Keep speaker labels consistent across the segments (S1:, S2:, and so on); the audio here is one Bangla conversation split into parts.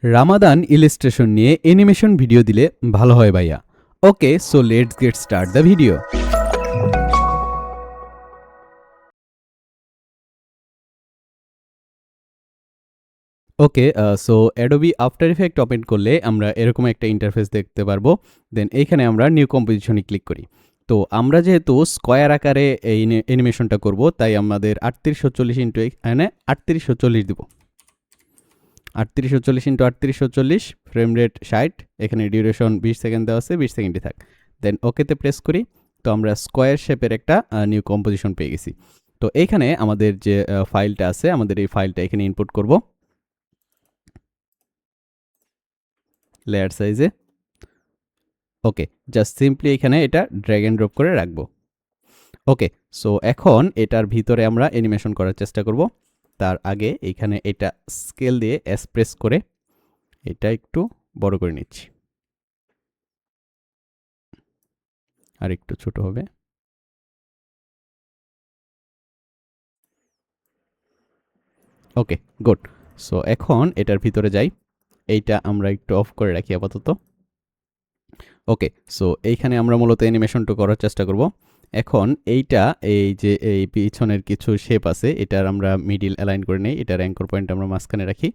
S1: রামাদান ইলাস্ট্রেশন নিয়ে অ্যানিমেশন ভিডিও দিলে ভালো হয় ভাইয়া। Okay, so let's get start the video. Okay, so Adobe After Effect open করলে আমরা এরকম একটা ইন্টারফেস দেখতে পারবো। দেন এইখানে আমরা নিউ কম্পোজিশনে ক্লিক করি। তো আমরা যেহেতু স্কোয়ার আকারে এই অ্যানিমেশনটা করব, তাই আমাদের 3840 ইন্টু এখানে 3840 দিব। 3840 ইন্টু 3840, ফ্রেম রেট 60, এখানে ডিউরেশন 20 সেকেন্ড দেওয়া আছে, 20 সেকেন্ডই থাক। দেন ওকেতে প্রেস করি। তো আমরা স্কোয়ার শেপের একটা নিউ কম্পোজিশন পেয়ে গেছি। তো এইখানে আমাদের যে ফাইলটা আছে, আমাদের এই ফাইলটা এখানে ইনপুট করব লেয়ার সাইজে। ওকে, জাস্ট সিম্পলি এখানে এটা ড্র্যাগ অ্যান্ড ড্রপ করে রাখবো। ওকে, সো এখন এটার ভিতরে আমরা অ্যানিমেশন করার চেষ্টা করব। তার আগে এখানে এটা স্কেল দিয়ে প্রেস করে এটা একটু বড় করে নিচ্ছি, আর একটু ছোট হবে। ওকে, গুড। সো এখন এটার ভিতরে যাই, এইটা আমরা একটু অফ করে রাখি আপাতত। ওকে, সো এইখানে আমরা মূলত অ্যানিমেশনটা করার চেষ্টা করব। এখন এইটা, এই যে এই পিছনের কিছু শেপ আছে, এটার আমরা মিডিল অ্যালাইন করে নেই। এটার অ্যাঙ্কর পয়েন্ট আমরা মাঝখানে রাখি,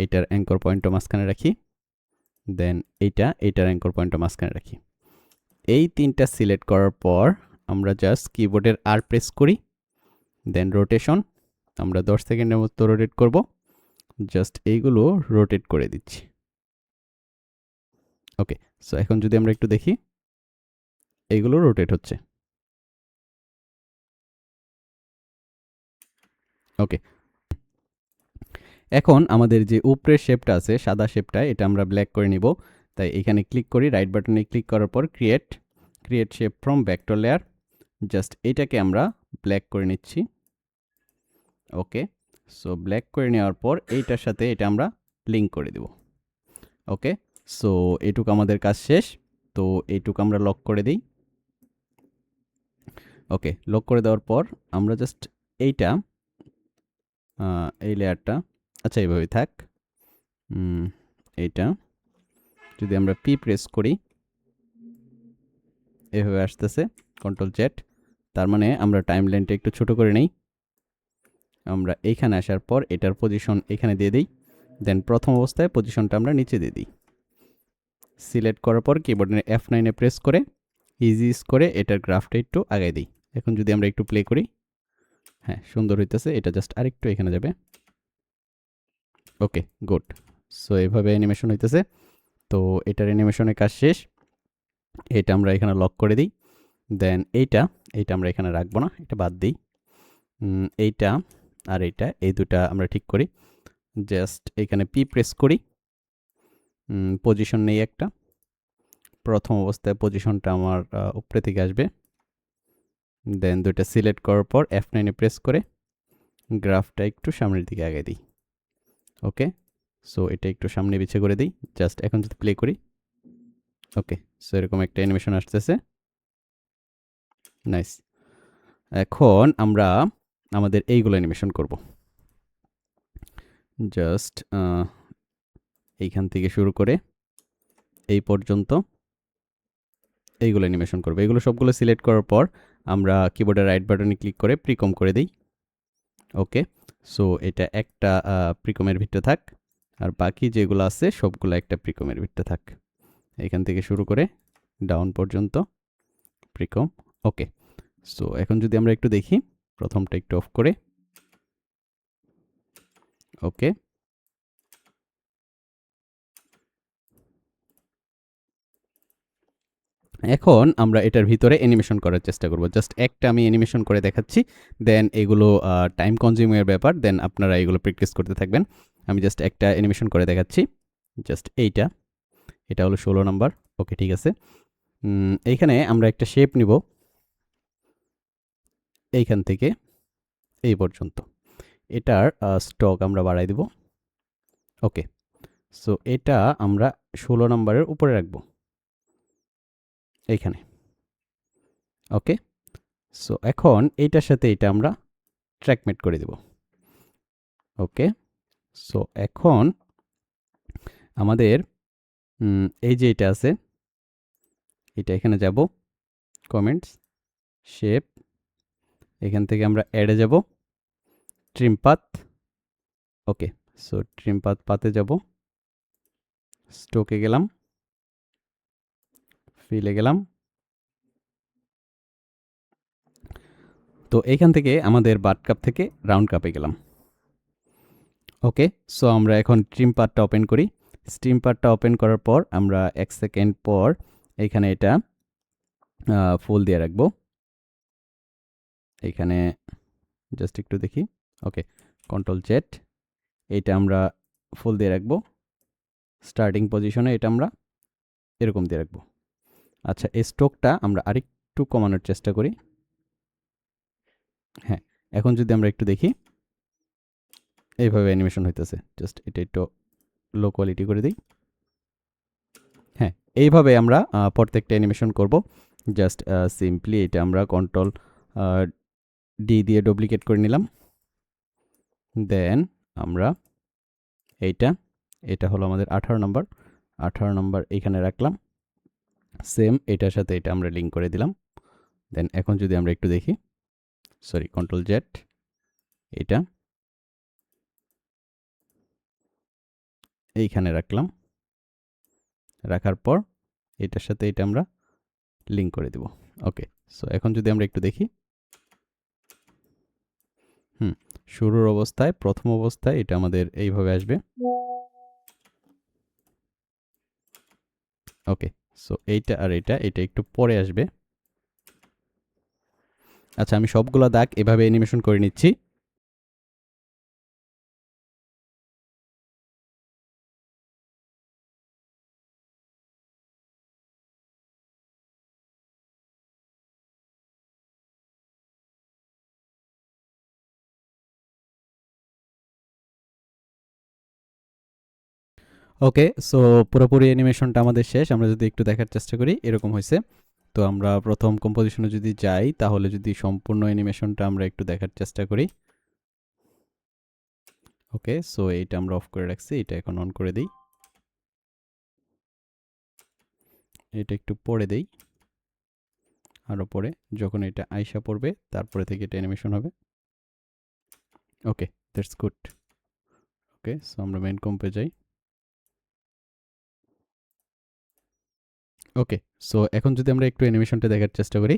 S1: এইটার অ্যাঙ্কর পয়েন্টও মাঝখানে রাখি, দেন এইটার অ্যাঙ্কর পয়েন্টও মাঝখানে রাখি। এই তিনটা সিলেক্ট করার পর আমরা জাস্ট কিবোর্ডের আর প্রেস করি, দেন রোটেশন আমরা 10 সেকেন্ডের মতো রোটেট করব। জাস্ট এইগুলো রোটেট করে দিচ্ছি। ওকে, সো এখন যদি আমরা একটু দেখি, এইগুলো রোটেট হচ্ছে। ওকে, এখন আমাদের যে উপরের শেপটা আছে, সাদা শেপটা, এটা আমরা ব্ল্যাক করে নিব। তাই এখানে ক্লিক করি, রাইট বাটনে ক্লিক করার পর create shape from vector layer. Just এইটাকে আমরা ব্ল্যাক করে নিচ্ছি। ওকে, সো ব্ল্যাক করে নেওয়ার পর এইটার সাথে এটা আমরা লিঙ্ক করে দেব। ওকে, সো এইটুকু আমাদের কাজ শেষ। তো এইটুকু আমরা লক করে দিই। ওকে, লক করে দেওয়ার পর আমরা জাস্ট এইটা, এই লেয়ারটা, আচ্ছা এইভাবেই থাক। এইটা যদি আমরা পি প্রেস করি, এভাবে আসতেছে, কন্ট্রোল জেড। তার মানে আমরা টাইম লাইনটা একটু ছোট করে নেই। আমরা এইখানে আসার পর এটার পজিশন এখানে দিয়ে দিই। দেন প্রথম অবস্থায় পজিশনটা আমরা নিচে দিয়ে দিই। সিলেক্ট করার পর কিবোর্ডের F9 প্রেস করে ইজি করে এটার গ্রাফটা একটু আগায় দিই। এখন যদি আমরা একটু প্লে করি, হ্যাঁ সুন্দর হইতেছে। এটা জাস্ট আরেকটু এখানে যাবে। ওকে, গুড। সো এইভাবে অ্যানিমেশন হইতেছে। তো এটার অ্যানিমেশনের কাজ শেষ। এটা আমরা এখানে লক করে দিই। দেন এইটা আমরা এখানে রাখবো না, এটা বাদ দিই। এইটা আর এইটা, এই দুটা আমরা ঠিক করি। জাস্ট এখানে পি প্রেস করি, পজিশন নেই একটা। প্রথম অবস্থায় পজিশনটা আমার উপরে থেকে আসবে। দেন দুইটা সিলেক্ট করার পর F9 প্রেস করে গ্রাফটা একটু সামনের দিকে আগায় দিই। ওকে, সো এটা একটু সামনে পিছে করে দিই। জাস্ট এখন যদি প্লে করি, ওকে, সো এরকম একটা অ্যানিমেশন আসতেছে। নাইস। এখন আমরা আমাদের এইগুলো অ্যানিমেশন করব। জাস্ট এইখান থেকে শুরু করে এই পর্যন্ত এইগুলো অ্যানিমেশন করব। এগুলো সবগুলো সিলেক্ট করার পর আমরা কিবোর্ডের রাইট বাটনে ক্লিক করে প্রিকম করে দিই। ওকে, সো এটা একটা প্রিকমের ভিতরে থাক, আর বাকি যেগুলো আছে সবগুলো একটা প্রিকমের ভিতরে থাক। এখান থেকে শুরু করে ডাউন পর্যন্ত প্রিকম। ওকে, সো এখন যদি আমরা একটু দেখি, প্রথমটা একটু অফ করে, ওকে, এখন আমরা এটার ভিতরে অ্যানিমেশন করার চেষ্টা করব। জাস্ট একটা আমি অ্যানিমেশন করে দেখাচ্ছি, দেন এগুলো টাইম কনজিউমিংয়ের ব্যাপার, দেন আপনারা এগুলো প্র্যাকটিস করতে থাকবেন। আমি জাস্ট একটা অ্যানিমেশন করে দেখাচ্ছি। জাস্ট এটা হলো 16 নাম্বার। ওকে, ঠিক আছে। এইখানে আমরা একটা শেপ নিব, এইখান থেকে এই পর্যন্ত। এটার স্টক আমরা বাড়াই দিব। ওকে, সো এটা আমরা 16 নাম্বারের উপরে রাখবো, এইখানে। ওকে, সো এখন এইটার সাথে এটা আমরা ট্র্যাকমেট করে দেব। ওকে, সো এখন আমাদের এই যে এটা আছে, এটা এখানে যাব, কমেন্টস, শেপ, এখান থেকে আমরা অ্যাডে যাব, ট্রিম পাথ। ওকে, সো ট্রিম পাথে যাব, স্টোকে গেলাম, ফিলে গেলাম। তো এইখান থেকে আমাদের বাট কাপ থেকে রাউন্ড কাপে গেলাম। ওকে, সো আমরা এখন ট্রিম পাথটা ওপেন করি। স্ট্রিম পাথটা ওপেন করার পর আমরা 1 সেকেন্ড পর এখানে এটা ফুল দিয়ে রাখবো। এখানে জাস্ট একটু দেখি। ওকে, কন্ট্রোল জেড, এইটা আমরা ফুল দিয়ে রাখবো। স্টার্টিং পজিশনে এটা আমরা এরকম দিয়ে রাখবো। আচ্ছা, এই স্ট্রোকটা আমরা আরেকটু কমানোর চেষ্টা করি। হ্যাঁ, এখন যদি আমরা একটু দেখি, এইভাবে অ্যানিমেশন হইতেছে। জাস্ট এটা একটু লো কোয়ালিটি করে দিই। হ্যাঁ, এইভাবে আমরা প্রত্যেকটা অ্যানিমেশন করব। জাস্ট সিম্পলি এটা আমরা কন্ট্রোল ডি দিয়ে ডুপ্লিকেট করে নিলাম। দেন আমরা এটা হলো আমাদের 18 নম্বর। 18 নম্বর এইখানে রাখলাম। সেম এটার সাথে এটা আমরা লিঙ্ক করে দিলাম। দেন এখন যদি আমরা একটু দেখি, সরি, কন্ট্রোল জেড, এটা এইখানে রাখলাম। রাখার পর এটার সাথে এটা আমরা লিঙ্ক করে দেব। ওকে, সো এখন যদি আমরা একটু দেখি, শুরুর অবস্থায়, প্রথম অবস্থায় এটা আমাদের এইভাবে আসবে। ওকে, সো এইটা আর এটা একটু পরে আসবে। আচ্ছা, আমি সবগুলো দাগ এভাবে অ্যানিমেশন করে নিচ্ছি। ওকে, সো পুরোপুরি অ্যানিমেশনটা আমাদের শেষ। আমরা যদি একটু দেখার চেষ্টা করি, এরকম হয়েছে। তো আমরা প্রথম কম্পোজিশনে যদি যাই, তাহলে যদি সম্পূর্ণ অ্যানিমেশনটা আমরা একটু দেখার চেষ্টা করি। ওকে, সো এইটা আমরা অফ করে রাখছি, এটা এখন অন করে দিই। এটা একটু পরে দেই, আরও পরে, যখন এটা আইসা পড়বে তারপরে থেকে এটা অ্যানিমেশন হবে। ওকে, দ্যাটস গুড। ওকে, সো আমরা মেইন কম্পে যাই। ওকে, সো এখন যদি আমরা একটু অ্যানিমেশনটা দেখার চেষ্টা করি,